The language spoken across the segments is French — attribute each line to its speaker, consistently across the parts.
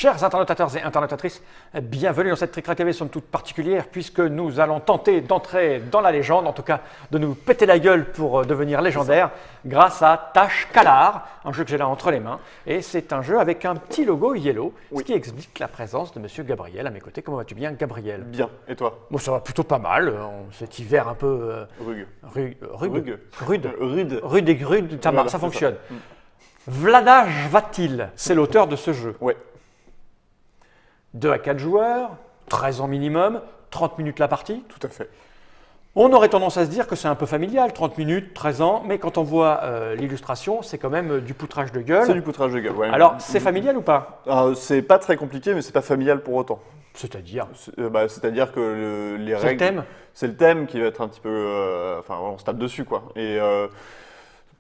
Speaker 1: Chers internautateurs et internautatrices, bienvenue dans cette Trick TV somme toute particulière puisque nous allons tenter d'entrer dans la légende, en tout cas de nous péter la gueule pour devenir légendaire grâce à Tâche-Calar, un jeu que j'ai là entre les mains. Et c'est un jeu avec un petit logo yellow, ce qui explique la présence de Monsieur Gabriel à mes côtés. Comment vas-tu bien, Gabriel?
Speaker 2: Bien, et toi?
Speaker 1: Bon, ça va plutôt pas mal, cet hiver un peu… rude et grude, ça fonctionne. Vlada Chvátil, c'est l'auteur de ce jeu.
Speaker 2: Ouais.
Speaker 1: 2 à 4 joueurs, 13 ans minimum, 30 minutes la partie.
Speaker 2: Tout à fait.
Speaker 1: On aurait tendance à se dire que c'est un peu familial, 30 minutes, 13 ans, mais quand on voit l'illustration, c'est quand même du poutrage de gueule.
Speaker 2: C'est du poutrage de gueule, ouais.
Speaker 1: Alors, c'est familial ou pas?
Speaker 2: C'est pas très compliqué, mais c'est pas familial pour autant.
Speaker 1: C'est-à-dire?
Speaker 2: C'est-à-dire que les règles…
Speaker 1: C'est le thème?
Speaker 2: C'est le thème qui va être un petit peu… Enfin, on se tape dessus, quoi. Et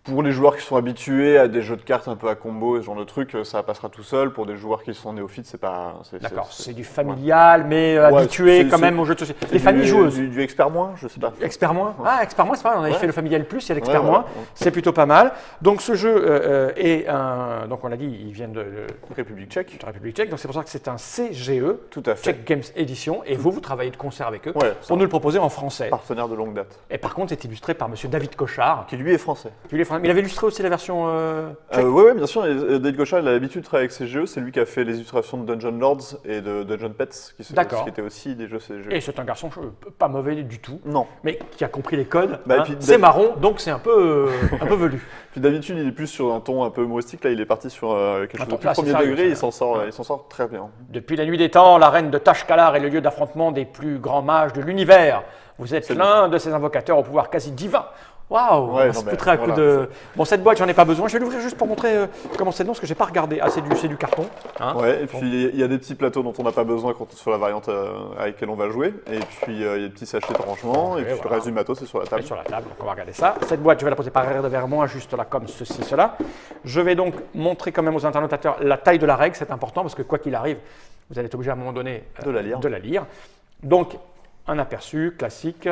Speaker 2: pour les joueurs qui sont habitués à des jeux de cartes un peu à combo et ce genre de trucs, ça passera tout seul. Pour des joueurs qui sont néophytes, c'est pas…
Speaker 1: D'accord, c'est du familial, mais habitué quand même aux jeux de société. Les familles joueuses.
Speaker 2: Du expert moins, je sais pas.
Speaker 1: Expert moins? Ah, expert moins, c'est pas mal. On avait fait le familial plus, il y a l'expert moins. C'est plutôt pas mal. Donc ce jeu est un… Donc on l'a dit, il vient de
Speaker 2: République tchèque.
Speaker 1: De République tchèque. Donc c'est pour ça que c'est un CGE,
Speaker 2: Tout à fait.
Speaker 1: Czech Games Edition. Et vous travaillez de concert avec eux
Speaker 2: pour
Speaker 1: nous le proposer en français.
Speaker 2: Partenaire de longue date.
Speaker 1: Et par contre, c'est illustré par Monsieur David Cochard.
Speaker 2: Qui lui est français.
Speaker 1: Mais il avait illustré aussi la version
Speaker 2: Oui, bien sûr. David Cochard, il a l'habitude de travailler avec CGE. C'est lui qui a fait les illustrations de Dungeon Lords et de Dungeon Pets, qui étaient aussi des jeux CGE.
Speaker 1: Et c'est un garçon pas mauvais du tout.
Speaker 2: Non.
Speaker 1: Mais qui a compris les codes.
Speaker 2: C'est
Speaker 1: marron, donc c'est un peu velu.
Speaker 2: Puis d'habitude, il est plus sur un ton un peu humoristique. Là, il est parti sur quelque chose de plus premier degré. Il s'en sort très bien.
Speaker 1: Depuis la nuit des temps, l'arène de Tâche-Calar est le lieu d'affrontement des plus grands mages de l'univers. Vous êtes l'un de ces invocateurs au pouvoir quasi divin. Waouh, on se foutrait un coup de… Bon, cette boîte, j'en ai pas besoin. Je vais l'ouvrir juste pour montrer comment c'est le nom, parce que j'ai pas regardé. Ah, c'est du carton. Hein,
Speaker 2: ouais, et puis il y a des petits plateaux dont on n'a pas besoin quand on est sur la variante avec laquelle on va jouer. Et puis il y a des petits sachets de rangement. Et puis le reste du matos, c'est sur la table.
Speaker 1: Sur la table, donc on va regarder ça. Cette boîte, je vais la poser par arrière vers moi, juste là, comme ceci, cela. Je vais donc montrer quand même aux internautateurs la taille de la règle. C'est important, parce que quoi qu'il arrive, vous allez être obligé à un moment donné
Speaker 2: de la lire.
Speaker 1: Donc, un aperçu classique,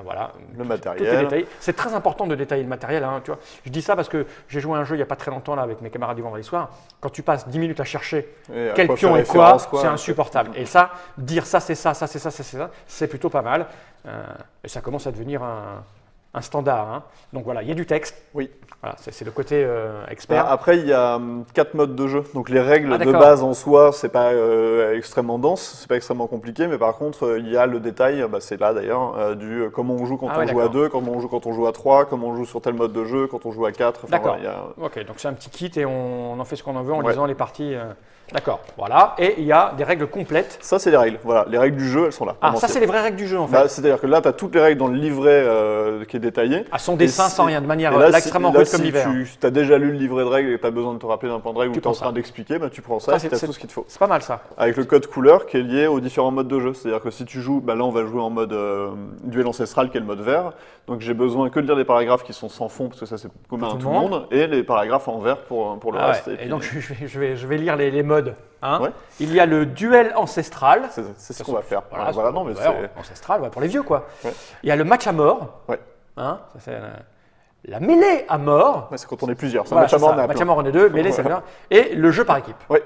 Speaker 1: voilà.
Speaker 2: Le matériel.
Speaker 1: C'est très important de détailler le matériel. Hein, tu vois. Je dis ça parce que j'ai joué à un jeu il n'y a pas très longtemps là, avec mes camarades du vendredi soir. Quand tu passes 10 minutes à chercher quel pion et quoi, c'est insupportable. Et ça, dire ça, c'est ça, ça, c'est ça, c'est plutôt pas mal. Et ça commence à devenir un standard. Hein. Donc voilà, il y a du texte.
Speaker 2: Oui.
Speaker 1: Voilà, c'est le côté expert.
Speaker 2: Après, il y a 4 modes de jeu. Donc les règles de base en soi, c'est pas extrêmement dense, c'est pas extrêmement compliqué, mais par contre, il y a le détail, c'est là d'ailleurs, du comment on joue quand on joue à 2, comment on joue quand on joue à 3, comment on joue sur tel mode de jeu, quand on joue à 4.
Speaker 1: D'accord. Ok, donc c'est un petit kit et on en fait ce qu'on en veut en lisant les parties. D'accord, voilà. Et il y a des règles complètes.
Speaker 2: Ça, c'est les règles. Voilà, les règles du jeu, elles sont là.
Speaker 1: Ah, ça, c'est les vraies règles du jeu, en fait.
Speaker 2: C'est-à-dire que là, tu as toutes les règles dans le livret qui est détaillé.
Speaker 1: À son dessin, sans rien, de manière extrêmement rude comme l'hiver.
Speaker 2: Si tu as déjà lu le livret de règles et que tu as besoin de te rappeler d'un point de règle ou tu es en train d'expliquer, tu prends ça et tu as tout ce qu'il te faut.
Speaker 1: C'est pas mal, ça.
Speaker 2: Avec le code couleur qui est lié aux différents modes de jeu. C'est-à-dire que si tu joues, là, on va jouer en mode duel ancestral, qui est le mode vert. Donc, j'ai besoin que de lire les paragraphes qui sont sans fond, parce que ça, c'est commun à tout le monde, et les paragraphes en vert pour le reste.
Speaker 1: Et donc, je vais lire les modes. Hein. Il y a le duel ancestral.
Speaker 2: C'est ce qu'on va faire.
Speaker 1: Voilà, non, mais c'est ancestral, pour les vieux, quoi. Ouais. Il y a le match à mort.
Speaker 2: Ouais.
Speaker 1: Hein, ça, c'est la mêlée à mort.
Speaker 2: Ouais, c'est quand on est plusieurs.
Speaker 1: Voilà, match à mort, on est 2. Mêlée, c'est bien. Et le jeu par équipe.
Speaker 2: Oui.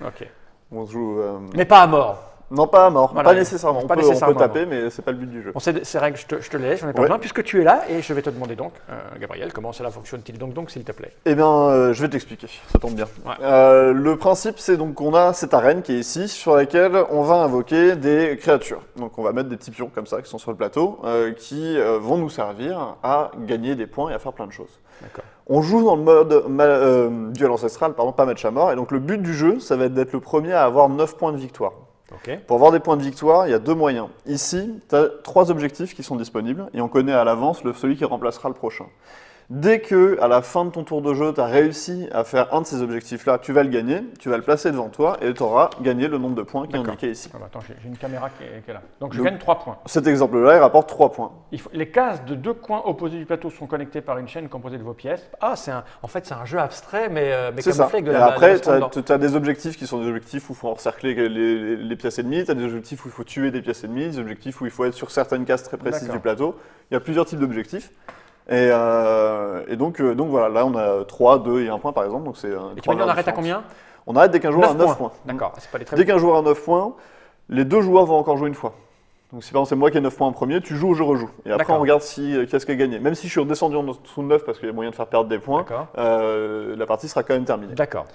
Speaker 1: Ok.
Speaker 2: On se joue.
Speaker 1: Mais pas à mort.
Speaker 2: Non, pas à mort, pas nécessairement. On peut taper,
Speaker 1: non.
Speaker 2: mais c'est pas le but du jeu.
Speaker 1: Bon, ces règles, je te les laisse, j'en ai pas besoin, puisque tu es là, et je vais te demander donc, Gabriel, comment cela fonctionne-t-il donc, s'il te plaît?
Speaker 2: Eh bien, je vais t'expliquer, ça tombe bien. Ouais. Le principe, c'est donc qu'on a cette arène qui est ici, sur laquelle on va invoquer des créatures. Donc on va mettre des petits pions comme ça, qui sont sur le plateau, qui vont nous servir à gagner des points et à faire plein de choses. On joue dans le mode duel ancestral, pas match à mort, et donc le but du jeu, ça va être d'être le premier à avoir 9 points de victoire.
Speaker 1: Okay.
Speaker 2: Pour avoir des points de victoire, il y a 2 moyens. Ici, tu as 3 objectifs qui sont disponibles et on connaît à l'avance celui qui remplacera le prochain. Dès que, à la fin de ton tour de jeu, tu as réussi à faire un de ces objectifs-là, tu vas le gagner, tu vas le placer devant toi et tu auras gagné le nombre de points qui est indiqué ici.
Speaker 1: Attends, j'ai une caméra qui est là. Donc je gagne 3 points.
Speaker 2: Cet exemple-là, il rapporte 3 points.
Speaker 1: Les cases de 2 coins opposés du plateau sont connectées par une chaîne composée de vos pièces. Ah, en fait, c'est un jeu abstrait, mais camouflé avec de la…
Speaker 2: Après, tu as des objectifs qui sont des objectifs où il faut encercler les pièces ennemies, tu as des objectifs où il faut tuer des pièces ennemies, des objectifs où il faut être sur certaines cases très précises du plateau. Il y a plusieurs types d'objectifs. Et donc voilà, là on a 3, 2 et 1 point par exemple. Donc
Speaker 1: et tu m'as dit on arrête à combien?
Speaker 2: On arrête dès qu'un joueur a 9 points.
Speaker 1: D'accord, c'est pas les très
Speaker 2: Dès qu'un joueur a 9 points, les deux joueurs vont encore jouer une fois. Donc si par exemple c'est moi qui ai 9 points en premier, tu joues ou je rejoue. Et après on regarde qui est-ce qui a gagné. Même si je suis redescendu en dessous de 9 parce qu'il y a moyen de faire perdre des points, la partie sera quand même terminée.
Speaker 1: D'accord.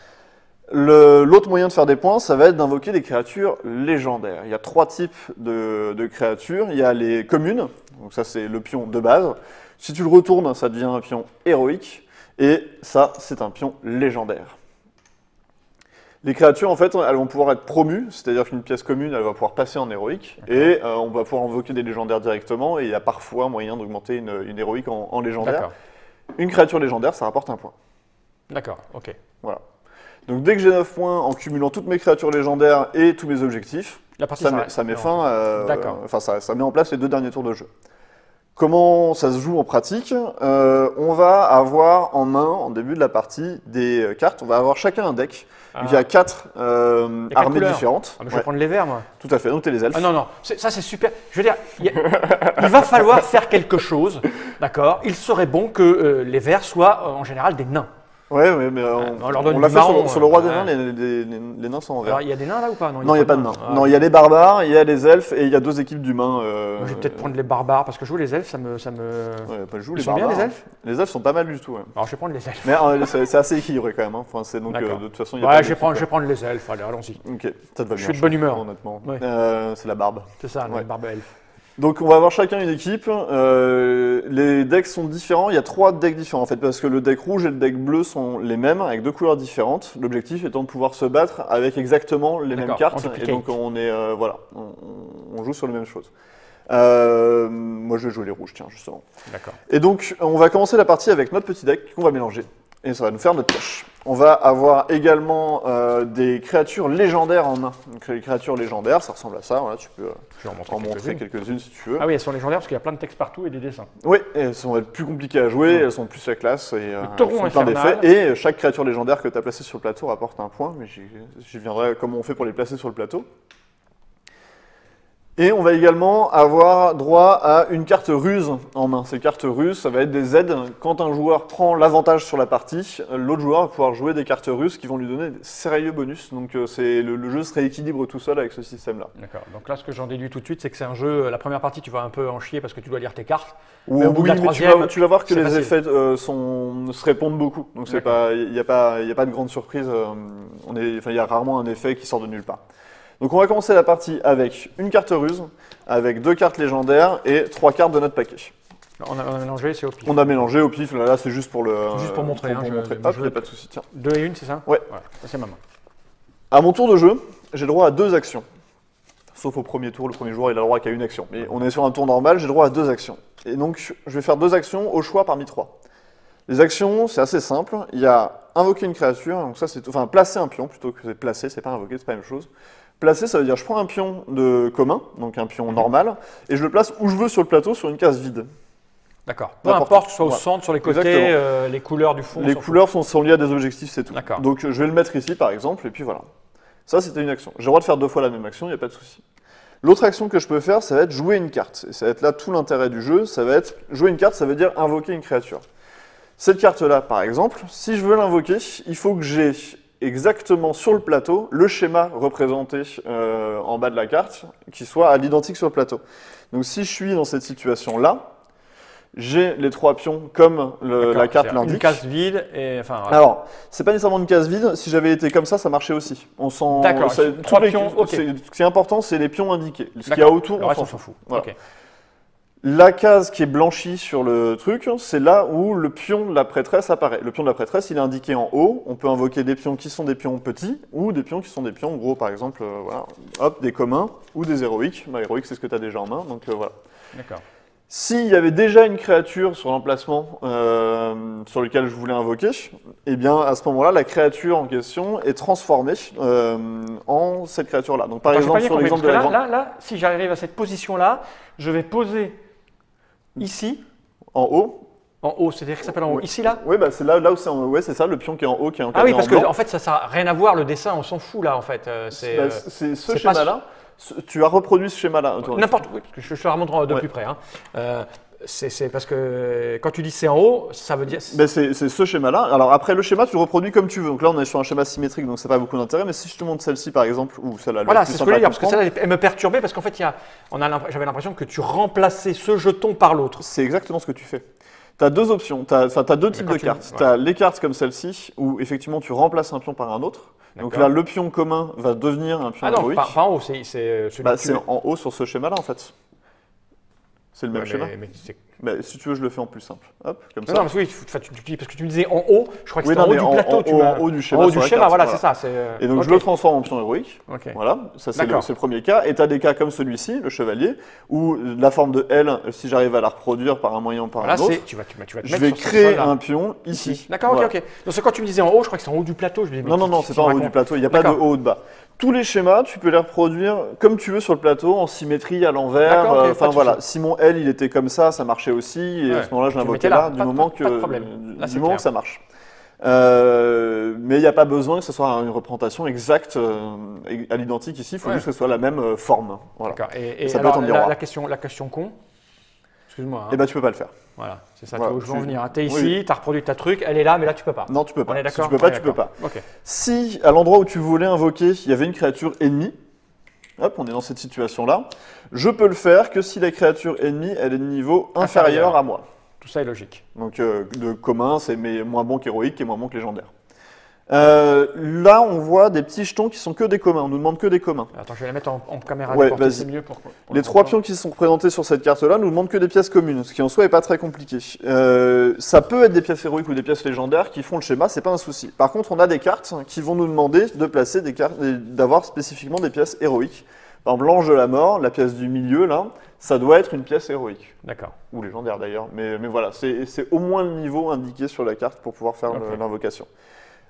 Speaker 2: L'autre moyen de faire des points, ça va être d'invoquer des créatures légendaires. Il y a 3 types de créatures. Il y a les communes, donc ça c'est le pion de base. Si tu le retournes, ça devient un pion héroïque. Et ça, c'est un pion légendaire. Les créatures, en fait, elles vont pouvoir être promues, c'est-à-dire qu'une pièce commune, elle va pouvoir passer en héroïque, et on va pouvoir invoquer des légendaires directement, et il y a parfois moyen d'augmenter une héroïque en légendaire. Une créature légendaire, ça rapporte un point.
Speaker 1: D'accord, ok.
Speaker 2: Voilà. Donc dès que j'ai 9 points, en cumulant toutes mes créatures légendaires et tous mes objectifs, ça met fin, ça met en place les 2 derniers tours de jeu. Comment ça se joue en pratique? On va avoir en main, en début de la partie, des cartes. On va avoir chacun un deck. Il y a 4 armées différentes.
Speaker 1: Ah, mais je vais prendre les verts, moi.
Speaker 2: Tout à fait, donc t'es les elfes.
Speaker 1: Ah non, ça c'est super. Je veux dire, il va falloir faire quelque chose, d'accord? Il serait bon que les verts soient en général des nains.
Speaker 2: Oui, mais on l'a fait sur le roi des nains, les nains sont en vert.
Speaker 1: Alors il y a des nains là ou pas?
Speaker 2: Non, il n'y a pas de nains. Non, il y a les barbares, il y a les elfes et il y a 2 équipes d'humains.
Speaker 1: Je vais peut-être prendre les barbares parce que jouer les elfes, ça me...
Speaker 2: Ouais,
Speaker 1: Ils sont bien les elfes?
Speaker 2: Les elfes sont pas mal du tout. Ouais.
Speaker 1: Alors je vais prendre les elfes.
Speaker 2: Mais c'est assez équilibré quand même. Hein. Enfin, donc, de toute façon, il y a
Speaker 1: pas je vais prendre les elfes, allez, allons-y.
Speaker 2: Ok, ça te va bien.
Speaker 1: Je suis de bonne humeur.
Speaker 2: Honnêtement.
Speaker 1: Ouais.
Speaker 2: C'est la barbe.
Speaker 1: C'est ça, la barbe elfe.
Speaker 2: Donc on va avoir chacun une équipe, les decks sont différents, il y a 3 decks différents en fait, parce que le deck rouge et le deck bleu sont les mêmes, avec 2 couleurs différentes, l'objectif étant de pouvoir se battre avec exactement les mêmes cartes, et donc on est, on joue sur les mêmes choses. Moi je vais jouer les rouges, tiens, justement. D'accord. Et donc on va commencer la partie avec notre petit deck qu'on va mélanger, et ça va nous faire notre pioche. On va avoir également des créatures légendaires en main. Donc les créatures légendaires, ça ressemble à ça. Voilà, tu peux en montrer quelques-unes si tu veux.
Speaker 1: Ah oui, elles sont légendaires parce qu'il y a plein de textes partout et des dessins.
Speaker 2: Oui, elles sont plus compliquées à jouer, elles sont plus la classe et
Speaker 1: elles font
Speaker 2: plein d'effets. Et chaque créature légendaire que tu as placée sur le plateau rapporte un point, mais j'y viendrai comment on fait pour les placer sur le plateau. Et on va également avoir droit à une carte ruse en main. Ces cartes ruses, ça va être des aides. Quand un joueur prend l'avantage sur la partie, l'autre joueur va pouvoir jouer des cartes ruses qui vont lui donner des sérieux bonus. Donc le jeu se rééquilibre tout seul avec ce système-là.
Speaker 1: D'accord. Donc là, ce que j'en déduis tout de suite, c'est que c'est un jeu, la première partie, tu vas un peu en chier parce que tu dois lire tes cartes.
Speaker 2: Mais au bout de la troisième, tu vas voir que les effets se répondent beaucoup. Donc il n'y a pas de grande surprise. Il y a rarement un effet qui sort de nulle part. Donc on va commencer la partie avec une carte ruse, avec 2 cartes légendaires et 3 cartes de notre paquet.
Speaker 1: On a mélangé, c'est au pif.
Speaker 2: On a mélangé au pif, là c'est juste pour le...
Speaker 1: Juste pour montrer.
Speaker 2: Hop, il n'y a pas de souci, tiens.
Speaker 1: 2 et 1, c'est ça?
Speaker 2: Ouais.
Speaker 1: Voilà, ça c'est ma main.
Speaker 2: À mon tour de jeu, j'ai le droit à 2 actions. Sauf au premier tour, le premier joueur il a le droit qu'à une action. Mais on est sur un tour normal, j'ai le droit à 2 actions. Et donc je vais faire 2 actions au choix parmi 3. Les actions, c'est assez simple. Il y a invoquer une créature, donc ça c'est... Enfin, placer un pion plutôt que placer, c'est pas invoquer, c'est pas la même chose. Placer, ça veut dire je prends un pion de commun, donc un pion normal, et je le place où je veux sur le plateau, sur une case vide.
Speaker 1: D'accord. Peu importe que ce soit au centre, sur les côtés, les couleurs du fond.
Speaker 2: Les couleurs sont liées à des objectifs, c'est tout.
Speaker 1: D'accord.
Speaker 2: Donc je vais le mettre ici par exemple, et puis voilà. Ça c'était une action. J'ai le droit de faire 2 fois la même action, il n'y a pas de souci. L'autre action que je peux faire, ça va être jouer une carte. Et ça va être là tout l'intérêt du jeu, ça va être jouer une carte, ça veut dire invoquer une créature. Cette carte-là, par exemple, si je veux l'invoquer, il faut que j'ai exactement sur le plateau le schéma représenté en bas de la carte qui soit à l'identique sur le plateau. Donc si je suis dans cette situation-là, j'ai les 3 pions comme la carte l'indique.
Speaker 1: Une case vide et enfin.
Speaker 2: Voilà. Alors, c'est pas nécessairement une case vide. Si j'avais été comme ça marchait aussi. On s'en.
Speaker 1: D'accord. 3 pions. Ok.
Speaker 2: Ce qui est important, c'est les pions indiqués. Ce qu'il y a autour,
Speaker 1: on s'en fout.
Speaker 2: Voilà.
Speaker 1: Okay.
Speaker 2: La case qui est blanchie sur le truc, c'est là où le pion de la prêtresse apparaît. Le pion de la prêtresse, il est indiqué en haut. On peut invoquer des pions qui sont des pions petits ou des pions qui sont des pions gros, par exemple, voilà. Hop, des communs ou des héroïques. Bah, héroïque, c'est ce que tu as déjà en main, donc voilà.
Speaker 1: D'accord.
Speaker 2: S'il y avait déjà une créature sur l'emplacement sur lequel je voulais invoquer, eh bien à ce moment-là, la créature en question est transformée en cette créature-là. Donc par exemple, sur l'exemple de la grande...
Speaker 1: Là, si j'arrive à cette position-là, je vais poser ici.
Speaker 2: En haut.
Speaker 1: En haut, c'est-à-dire que ça s'appelle en haut. Ici, là?
Speaker 2: Oui, bah, c'est là où c'est en haut. Ouais, c'est ça, le pion qui est en haut, qui est encadré en blanc.
Speaker 1: Ah oui, parce qu'en fait, ça n'a rien à voir, le dessin, on s'en fout là, en fait.
Speaker 2: C'est ce schéma-là. Tu as reproduit ce schéma-là.
Speaker 1: N'importe où, parce que je te la remontre de plus près. Hein. C'est parce que quand tu dis c'est en haut, ça veut dire.
Speaker 2: Ben, c'est ce schéma-là. Alors après, le schéma, tu le reproduis comme tu veux. Donc là, on est sur un schéma symétrique, donc ça n'a pas beaucoup d'intérêt. Mais si je te montre celle-ci, par exemple, ou celle-là,
Speaker 1: Voilà, c'est ce que je voulais dire, parce que celle-là, elle me perturbait, parce qu'en fait, j'avais l'impression que tu remplaçais ce jeton par l'autre.
Speaker 2: C'est exactement ce que tu fais. Tu as deux options, tu as deux types de cartes. Tu as les cartes comme celle-ci, où effectivement tu remplaces un pion par un autre. Donc là, le pion commun va devenir un pion héroïque.
Speaker 1: Ah non, pas en haut, c'est
Speaker 2: c'est en haut sur ce schéma-là, en fait. C'est le même schéma. Mais si tu veux, je le fais en plus simple. Hop, comme ça.
Speaker 1: Non, mais oui, parce que tu me disais en haut, je crois que c'était en haut du plateau.
Speaker 2: En haut du schéma.
Speaker 1: En haut du schéma, voilà, c'est ça.
Speaker 2: Et donc je le transforme en pion héroïque. Voilà, ça c'est le premier cas. Et tu as des cas comme celui-ci, le chevalier, où la forme de L, si j'arrive à la reproduire par un moyen ou par un autre, je vais créer un pion ici.
Speaker 1: D'accord, ok. Donc quand tu me disais en haut, je crois que c'est en haut du plateau.
Speaker 2: Non, c'est pas en haut du plateau, il n'y a pas de haut ou de bas. Tous les schémas, tu peux les reproduire comme tu veux sur le plateau, en symétrie, à l'envers. Enfin voilà, si mon L il était comme ça marchait aussi. Et à ce moment-là, je l'invoquais là, du moment que ça marche. Mais il n'y a pas besoin que ce soit une représentation exacte à l'identique ici. Il faut juste que ce soit la même forme. Voilà.
Speaker 1: Et ça peut être en miroir. La question con. Excuse-moi.
Speaker 2: Eh ben, tu peux pas le faire.
Speaker 1: Voilà, c'est ça où je veux en venir. Tu es ici, tu as reproduit ta truc, elle est là, mais là tu peux pas.
Speaker 2: Non, tu peux pas.
Speaker 1: On est d'accord.
Speaker 2: Si tu peux pas, tu peux pas. Si à l'endroit où tu voulais invoquer, il y avait une créature ennemie, hop, on est dans cette situation-là, je peux le faire que si la créature ennemie, elle est de niveau inférieur à moi.
Speaker 1: Tout ça est logique.
Speaker 2: Donc de commun, c'est moins bon qu'héroïque et moins bon que légendaire. Là, on voit des petits jetons qui sont que des communs. On nous demande que des communs.
Speaker 1: Attends, je vais les mettre en caméra.
Speaker 2: Ouais, c'est mieux pour les trois pions qui sont représentés sur cette carte-là nous demandent que des pièces communes, ce qui en soi n'est pas très compliqué. Ça peut être des pièces héroïques ou des pièces légendaires qui font le schéma, c'est pas un souci. Par contre, on a des cartes qui vont nous demander de placer des cartes, d'avoir spécifiquement des pièces héroïques. Par exemple, l'ange de la mort, la pièce du milieu, là, ça doit être une pièce héroïque.
Speaker 1: D'accord.
Speaker 2: Ou légendaire d'ailleurs. Mais voilà, c'est au moins le niveau indiqué sur la carte pour pouvoir faire l'invocation.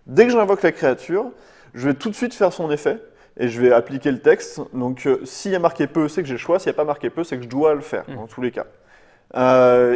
Speaker 2: Dès que j'invoque la créature, je vais tout de suite faire son effet et je vais appliquer le texte. Donc s'il y a marqué peu, c'est que j'ai le choix. S'il n'y a pas marqué peu, c'est que je dois le faire, dans tous les cas.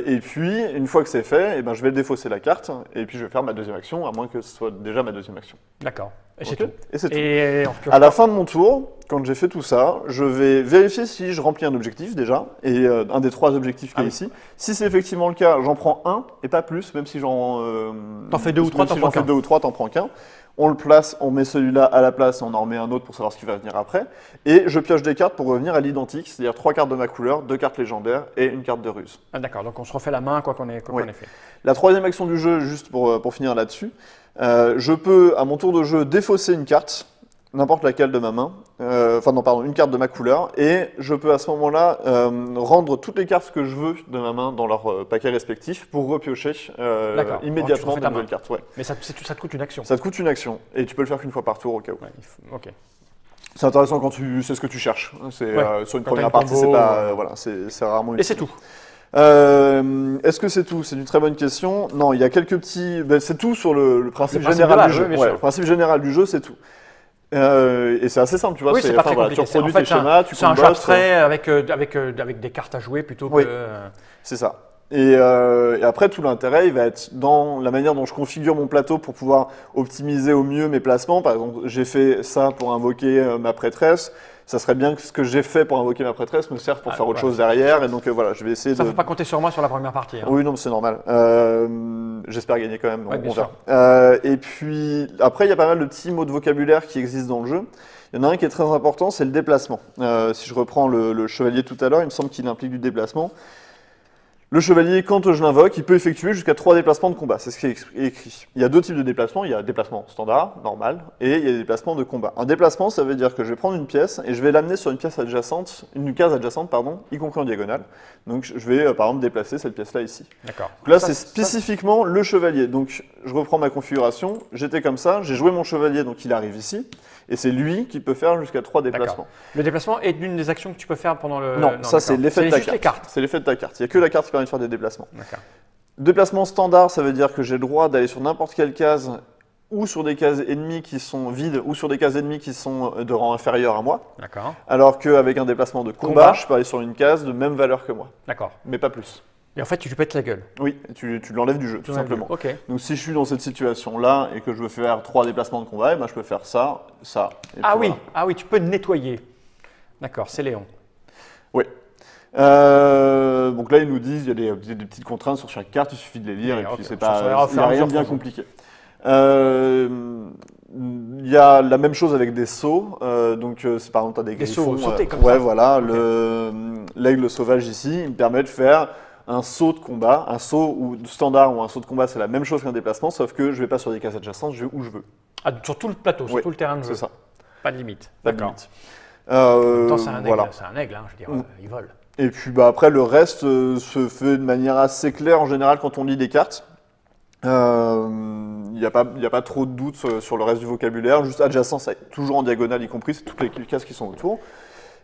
Speaker 2: Et puis, une fois que c'est fait, je vais défausser la carte et puis je vais faire ma deuxième action, à moins que ce soit déjà ma deuxième action.
Speaker 1: D'accord. Et c'est tout.
Speaker 2: Et c'est tout. À la fin de mon tour, quand j'ai fait tout ça, je vais vérifier si je remplis un objectif déjà, et un des trois objectifs qu'il y a ici. Si c'est effectivement le cas, j'en prends un et pas plus, même si
Speaker 1: t'en fais deux ou trois,
Speaker 2: t'en prends qu'un. On le place, on met celui-là à la place et on en remet un autre pour savoir ce qui va venir après. Et je pioche des cartes pour revenir à l'identique, c'est-à-dire 3 cartes de ma couleur, 2 cartes légendaires et une carte de ruse.
Speaker 1: Ah, d'accord, donc on se refait la main quoi qu'on ait fait.
Speaker 2: La troisième action du jeu, juste pour finir là-dessus, je peux à mon tour de jeu défausser une carte, n'importe laquelle de ma main, une carte de ma couleur, et je peux à ce moment-là rendre toutes les cartes que je veux de ma main dans leur paquet respectif pour repiocher immédiatement de nouvelles cartes. Ouais.
Speaker 1: Mais ça te coûte une action.
Speaker 2: Ça te coûte une action, et tu peux le faire qu'une fois par tour au cas où.
Speaker 1: Ouais, ok.
Speaker 2: C'est intéressant quand tu sais ce que tu cherches. Sur une première partie, c'est pas, c'est rarement.
Speaker 1: Et c'est tout.
Speaker 2: Est-ce que c'est tout? C'est une très bonne question. Non, il y a quelques petits. C'est tout sur le principe général du jeu. Le principe général du jeu, c'est tout. Et c'est assez simple, tu vois.
Speaker 1: Oui, c'est pas très compliqué.
Speaker 2: Tu reproduis tes schémas, tu
Speaker 1: c'est un jeu abstrait avec des cartes à jouer plutôt que.
Speaker 2: C'est ça. Et après, tout l'intérêt, il va être dans la manière dont je configure mon plateau pour pouvoir optimiser au mieux mes placements. Par exemple, j'ai fait ça pour invoquer ma prêtresse. Ça serait bien que ce que j'ai fait pour invoquer ma prêtresse me serve pour faire autre chose derrière. Et donc voilà, je vais essayer
Speaker 1: ça ne faut pas compter sur moi sur la première partie. Hein.
Speaker 2: Oui, non, c'est normal. J'espère gagner quand même. On verra. Et puis, après, il y a pas mal de petits mots de vocabulaire qui existent dans le jeu. Il y en a un qui est très important, c'est le déplacement. Si je reprends le chevalier tout à l'heure, il me semble qu'il implique du déplacement. Le chevalier, quand je l'invoque, il peut effectuer jusqu'à 3 déplacements de combat. C'est ce qui est écrit. Il y a 2 types de déplacements. Il y a déplacement standard, normal, et il y a des déplacements de combat. Un déplacement, ça veut dire que je vais prendre une pièce et je vais l'amener sur une case adjacente, y compris en diagonale. Donc je vais, par exemple, déplacer cette pièce-là ici.
Speaker 1: D'accord.
Speaker 2: Donc là, c'est spécifiquement le chevalier. Donc je reprends ma configuration. J'étais comme ça, j'ai joué mon chevalier, donc il arrive ici. Et c'est lui qui peut faire jusqu'à 3 déplacements.
Speaker 1: Le déplacement est d'une des actions que tu peux faire pendant le...
Speaker 2: Non, ça c'est l'effet de ta carte. C'est l'effet de ta carte. Il n'y a que la carte qui permet de faire des déplacements. Déplacement standard, ça veut dire que j'ai le droit d'aller sur n'importe quelle case ou sur des cases ennemies qui sont vides ou sur des cases ennemies qui sont de rang inférieur à moi.
Speaker 1: D'accord.
Speaker 2: Alors qu'avec un déplacement de combat, je peux aller sur une case de même valeur que moi.
Speaker 1: D'accord.
Speaker 2: Mais pas plus.
Speaker 1: Et en fait, tu lui pètes la gueule.
Speaker 2: Oui, tu l'enlèves du jeu, tout simplement.
Speaker 1: Okay.
Speaker 2: Donc si je suis dans cette situation-là et que je veux faire 3 déplacements de combat, je peux faire ça, ça.
Speaker 1: Et oui, tu peux nettoyer. D'accord, c'est Léon.
Speaker 2: Oui. Donc là, ils nous disent qu'il y a des petites contraintes sur chaque carte, il suffit de les lire, et puis il n'y a rien de bien compliqué. Il y a la même chose avec des sauts, donc c'est par exemple, tu as des griffons.
Speaker 1: Sauts sautés comme
Speaker 2: ouais,
Speaker 1: ça.
Speaker 2: voilà, l'aigle sauvage ici, il me permet de faire un saut de combat, un saut standard ou un saut de combat, c'est la même chose qu'un déplacement, sauf que je vais pas sur des cases adjacentes, je vais où je veux.
Speaker 1: Ah, sur tout le plateau, sur tout le terrain de jeu.
Speaker 2: C'est ça.
Speaker 1: Pas de limite.
Speaker 2: Pas de
Speaker 1: D'accord.
Speaker 2: limite.
Speaker 1: C'est un aigle,
Speaker 2: voilà.
Speaker 1: c'est un aigle, hein, je veux dire, il vole.
Speaker 2: Et puis après, le reste se fait de manière assez claire en général quand on lit les cartes. Il n'y a pas trop de doute sur le reste du vocabulaire. Juste adjacent, c'est toujours en diagonale y compris, c'est toutes les cases qui sont autour.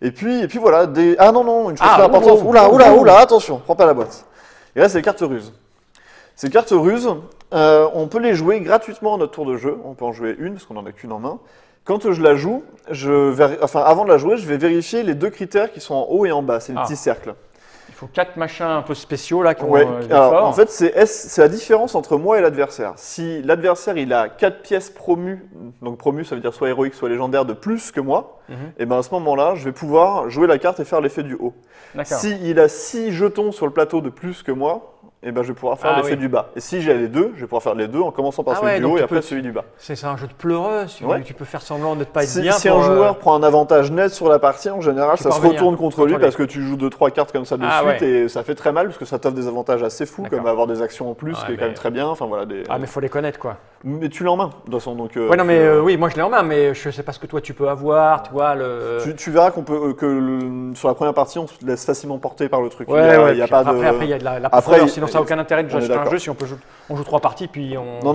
Speaker 2: Et puis voilà, Ah non, une chose très importante. Oula, attention, prends pas la boîte. Et là, c'est les cartes ruses. Ces cartes ruses, on peut les jouer gratuitement à notre tour de jeu. On peut en jouer une, parce qu'on n'en a qu'une en main. Quand je la joue, avant de la jouer, je vais vérifier les 2 critères qui sont en haut et en bas. C'est les petits cercles.
Speaker 1: Il faut 4 machins un peu spéciaux là qui ont
Speaker 2: alors, en fait, c'est la différence entre moi et l'adversaire. Si l'adversaire il a 4 pièces promues, donc promues ça veut dire soit héroïque, soit légendaire de plus que moi, et ben à ce moment-là, je vais pouvoir jouer la carte et faire l'effet du haut. S'il a 6 jetons sur le plateau de plus que moi, et ben je vais pouvoir faire l'effet du bas. Et si j'ai les deux, je vais pouvoir faire les deux en commençant par celui du haut et après celui du bas.
Speaker 1: C'est un jeu de pleureux, tu peux faire semblant de ne pas être bien.
Speaker 2: Si un joueur prend un avantage net sur la partie, en général, ça se retourne contre lui parce que tu joues 2-3 cartes comme ça de suite et ça fait très mal parce que ça t'offre des avantages assez fous comme avoir des actions en plus, qui est quand même très bien. Enfin, voilà,
Speaker 1: mais il faut les connaître quoi.
Speaker 2: Mais tu l'as en main, de toute façon. Donc,
Speaker 1: oui, moi je l'ai en main, mais je sais pas ce que toi tu peux avoir, tu vois.
Speaker 2: Tu verras qu'on peut, sur la première partie, on se laisse facilement porter par le truc.
Speaker 1: Après, il y a de la profondeur, sinon ça n'a aucun intérêt de jouer un jeu si on joue 3 parties puis on.
Speaker 2: Non,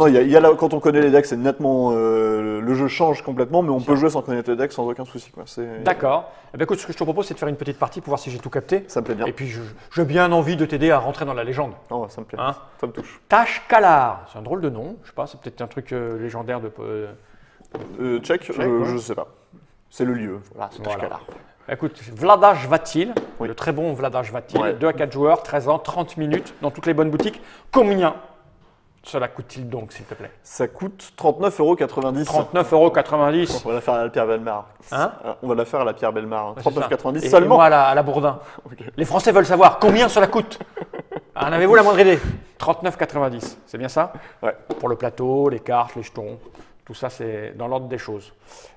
Speaker 2: quand on connaît les decks, c'est nettement. Le jeu change complètement, mais on peut jouer sans connaître les decks sans aucun souci.
Speaker 1: D'accord. Eh bien, écoute, ce que je te propose, c'est de faire une petite partie pour voir si j'ai tout capté.
Speaker 2: Ça me plaît bien.
Speaker 1: Et puis j'ai bien envie de t'aider à rentrer dans la légende.
Speaker 2: Oh, ça me plaît. Ça me touche.
Speaker 1: Tash-Kalar, c'est un drôle de nom. Je sais pas, c'est peut-être un truc légendaire de.
Speaker 2: Tchèque, je sais pas. C'est le lieu. Voilà, c'est Tash-Kalar.
Speaker 1: Écoute, Vladash Vatil, le très bon Vladash Vatil, 2 à 4 joueurs, 13 ans, 30 minutes, dans toutes les bonnes boutiques. Combien cela coûte-t-il donc, s'il te plaît?
Speaker 2: Ça coûte 39,90 €.
Speaker 1: 39,90 €.
Speaker 2: On va la faire à la Pierre Bellemare. On va la faire à la Pierre Bellemare. 39,90 €
Speaker 1: et
Speaker 2: seulement.
Speaker 1: Et moi à la Bourdin. Les Français veulent savoir combien cela coûte. En avez-vous la moindre idée? 39,90 €, c'est bien ça?
Speaker 2: Ouais.
Speaker 1: Pour le plateau, les cartes, les jetons. Tout ça, c'est dans l'ordre des choses.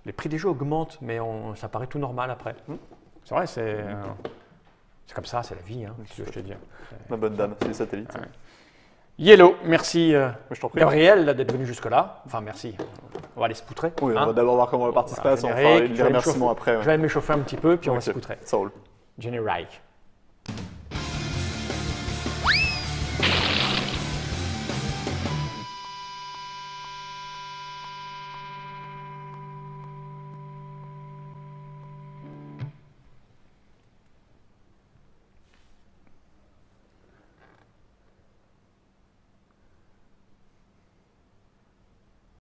Speaker 1: Les prix des jeux augmentent, mais ça paraît tout normal après. C'est vrai, c'est comme ça, c'est la vie, ce que je te dis.
Speaker 2: Ma bonne dame, c'est les satellites.
Speaker 1: Ouais. Yellow, merci
Speaker 2: Gabriel
Speaker 1: d'être venu jusque-là. Enfin, merci. On va aller se poutrer.
Speaker 2: Oui, on va d'abord voir comment la partie se passe, on fera les remerciements après.
Speaker 1: Je vais m'échauffer un petit peu, puis on va se poutrer.
Speaker 2: Ça roule.
Speaker 1: Jenny Reich.